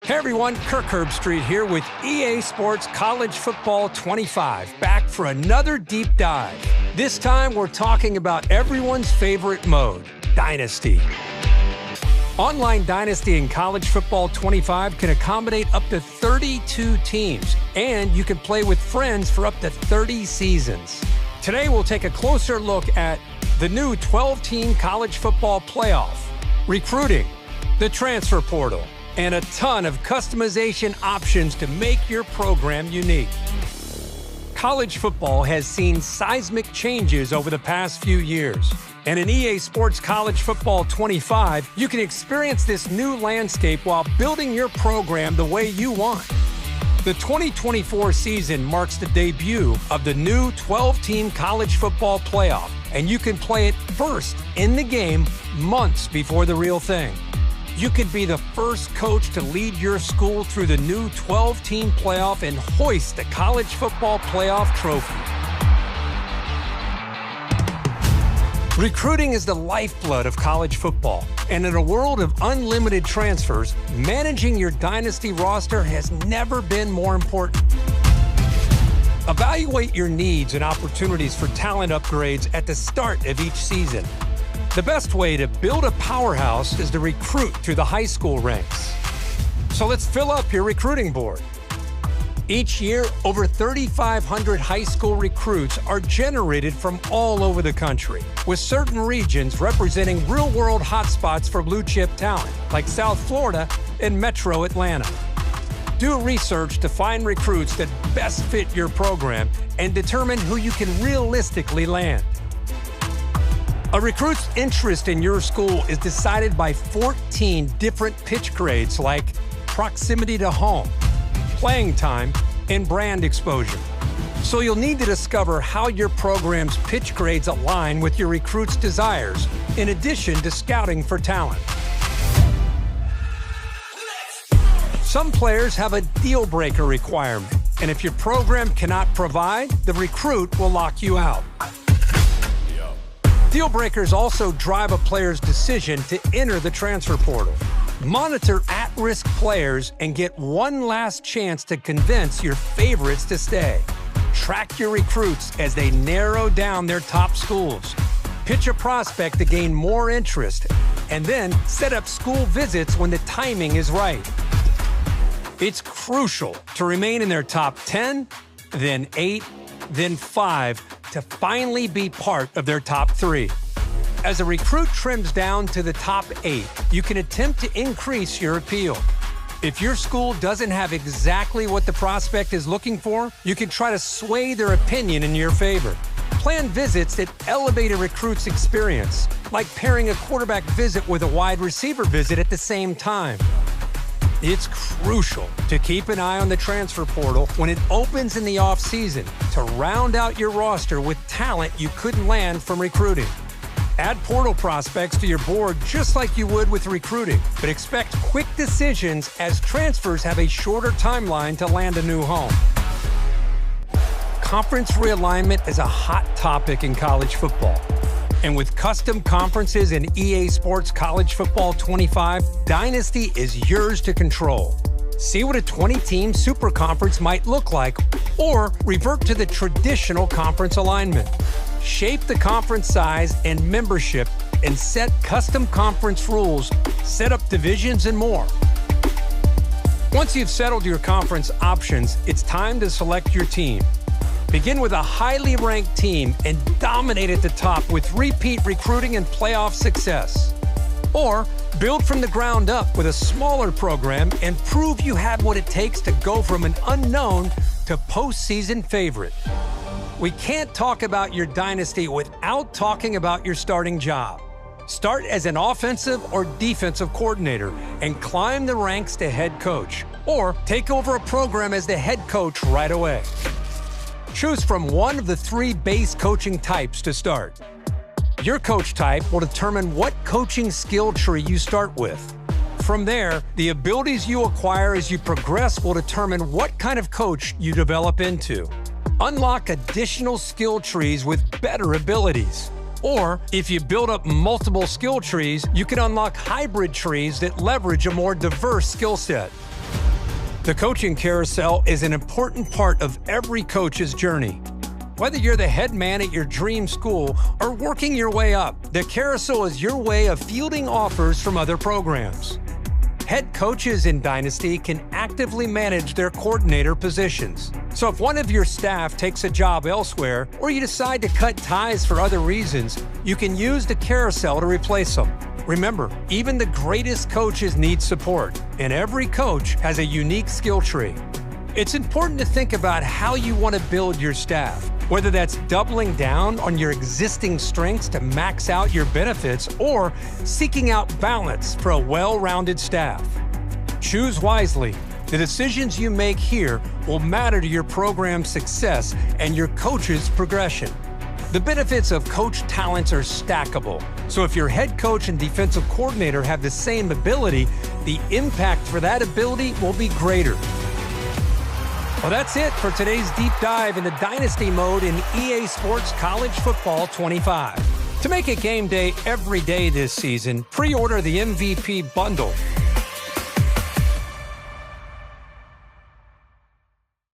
Hey everyone, Kirk Herbstreit here with EA Sports College Football 25, back for another deep dive. This time we're talking about everyone's favorite mode, Dynasty. Online Dynasty in College Football 25 can accommodate up to 32 teams, and you can play with friends for up to 30 seasons. Today we'll take a closer look at the new 12-team college football playoff, recruiting, the transfer portal, and a ton of customization options to make your program unique. College football has seen seismic changes over the past few years, and in EA Sports College Football 25, you can experience this new landscape while building your program the way you want. The 2024 season marks the debut of the new 12-team college football playoff, and you can play it first in the game months before the real thing. You could be the first coach to lead your school through the new 12-team playoff and hoist the college football playoff trophy. Recruiting is the lifeblood of college football, and in a world of unlimited transfers, managing your dynasty roster has never been more important. Evaluate your needs and opportunities for talent upgrades at the start of each season. The best way to build a powerhouse is to recruit through the high school ranks. So let's fill up your recruiting board. Each year, over 3,500 high school recruits are generated from all over the country, with certain regions representing real-world hotspots for blue-chip talent, like South Florida and Metro Atlanta. Do research to find recruits that best fit your program and determine who you can realistically land. A recruit's interest in your school is decided by 14 different pitch grades like proximity to home, playing time, and brand exposure. So you'll need to discover how your program's pitch grades align with your recruit's desires, in addition to scouting for talent. Some players have a deal-breaker requirement, and if your program cannot provide, the recruit will lock you out. Deal breakers also drive a player's decision to enter the transfer portal. Monitor at-risk players and get one last chance to convince your favorites to stay. Track your recruits as they narrow down their top schools. Pitch a prospect to gain more interest, and then set up school visits when the timing is right. It's crucial to remain in their top 10, then 8, then 5, to finally be part of their top 3. As a recruit trims down to the top 8, you can attempt to increase your appeal. If your school doesn't have exactly what the prospect is looking for, you can try to sway their opinion in your favor. Plan visits that elevate a recruit's experience, like pairing a quarterback visit with a wide receiver visit at the same time. It's crucial to keep an eye on the transfer portal when it opens in the offseason to round out your roster with talent you couldn't land from recruiting. Add portal prospects to your board just like you would with recruiting, but expect quick decisions as transfers have a shorter timeline to land a new home. Conference realignment is a hot topic in college football. And with custom conferences in EA Sports College Football 25, Dynasty is yours to control. See what a 20-team super conference might look like, or revert to the traditional conference alignment. Shape the conference size and membership, and set custom conference rules, set up divisions, and more. Once you've settled your conference options, it's time to select your team. Begin with a highly ranked team and dominate at the top with repeat recruiting and playoff success. Or build from the ground up with a smaller program and prove you have what it takes to go from an unknown to postseason favorite. We can't talk about your dynasty without talking about your starting job. Start as an offensive or defensive coordinator and climb the ranks to head coach, or take over a program as the head coach right away. Choose from one of the 3 base coaching types to start. Your coach type will determine what coaching skill tree you start with. From there, the abilities you acquire as you progress will determine what kind of coach you develop into. Unlock additional skill trees with better abilities. Or, if you build up multiple skill trees, you can unlock hybrid trees that leverage a more diverse skill set. The coaching carousel is an important part of every coach's journey. Whether you're the head man at your dream school or working your way up, the carousel is your way of fielding offers from other programs. Head coaches in Dynasty can actively manage their coordinator positions. So if one of your staff takes a job elsewhere or you decide to cut ties for other reasons, you can use the carousel to replace them. Remember, even the greatest coaches need support, and every coach has a unique skill tree. It's important to think about how you want to build your staff, whether that's doubling down on your existing strengths to max out your benefits or seeking out balance for a well-rounded staff. Choose wisely. The decisions you make here will matter to your program's success and your coach's progression. The benefits of coach talents are stackable, so if your head coach and defensive coordinator have the same ability, the impact for that ability will be greater. Well, that's it for today's deep dive into Dynasty mode in EA Sports College Football 25. To make it game day every day this season, pre-order the MVP bundle.